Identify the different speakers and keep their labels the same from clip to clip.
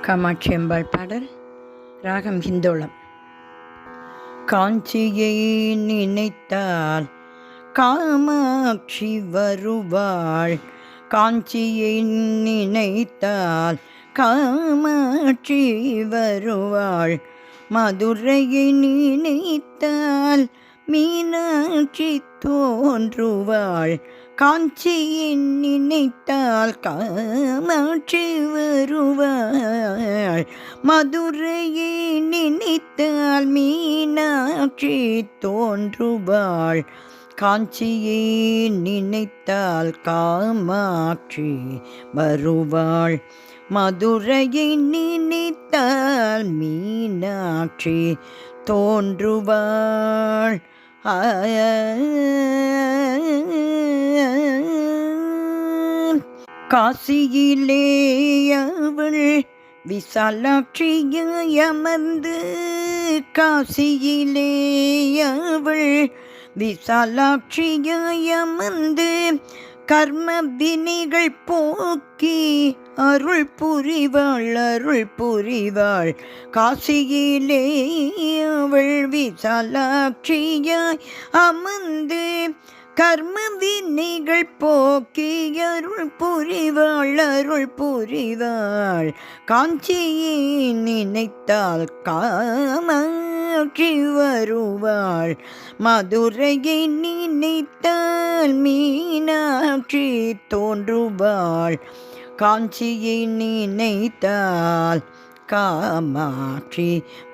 Speaker 1: காமாட்சி அம்பாள் பாடல். ராகம் ஹிந்தோளம். காஞ்சியை நினைத்தால் காமாட்சி வருவாள், காஞ்சியை நினைத்தால் காமாட்சி வருவாள், மதுரையை நினைத்தால் மீனாட்சி தோன்றுவாள், காஞ்சியை நினைத்தால் காமாட்சி வருவாள், மதுரையை நினைத்தால் மீனாட்சி தோன்றுவாள், காஞ்சியை நினைத்தால் காமாட்சி வருவாள், மதுரையை நினைத்தால் மீனாட்சி தோன்றுவாள். காசியிலே அவள் விசாலாட்சியாய் அமர்ந்து, காசியிலே அவள் விசாலாட்சியாய் அமர்ந்து, கர்ம வினைகள் போக்கி அருள் புரிவாள், அருள் புரிவாள், காசியிலே அவள் விசாலாட்சியாய் அமர்ந்து, கர்ம வினைகள் போக்கி அருள் புரிவாள், அருள் புரிவாள், காஞ்சியை நினைத்தால் காமாட்சி வருவாள், மதுரையை நினைத்தால் மீனாட்சி தோன்றுவாள், காஞ்சியை நினைத்தால் காமாட்சி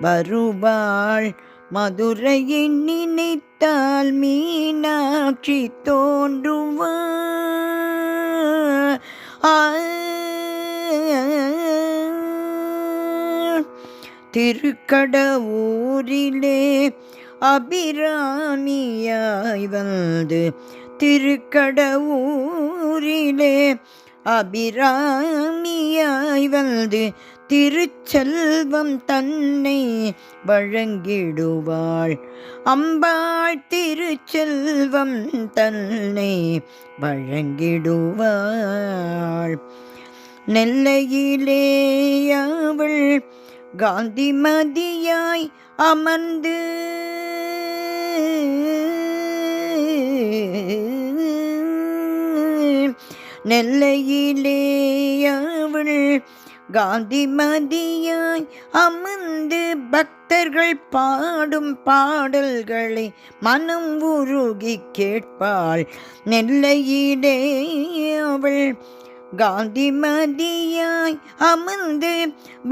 Speaker 1: வருவாள், மதுரையை நினைத்தால் மீனாட்சி தோன்றுவாள். திருக்கடவூரிலே அபிராமியாய் வந்து, திருக்கடவூரிலே அபிராமியாய் வந்து, திருச்செல்வம் தன்னை வழங்கிடுவாள், அம்பாள் திருச்செல்வம் தன்னை வழங்கிடுவாள், நெல்லையிலே அவள் காந்திமதியாய் அமர்ந்து, நெல்லையிலே அவள் காந்திமதியாய் அமர்ந்து, பக்தர்கள் பாடும் பாடல்களை மனம் உருகி கேட்பாள், நெல்லையிலே அவள் காந்திமதியாய் அமர்ந்து,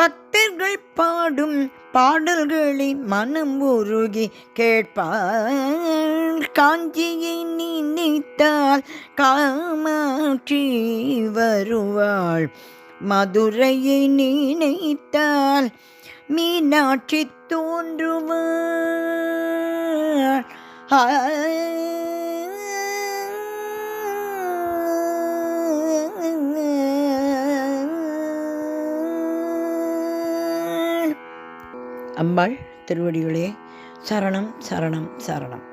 Speaker 1: பக்தர்கள் பாடும் பாடல்களை மனம் உருகி கேட்பாள், காஞ்சியை நினைத்தால் காமாட்சி வருவாள், மதுரையை நினைத்தால் மீனாட்சி தோன்றுவாள். அம்பாள் திருவடிகளே சரணம் சரணம் சரணம்.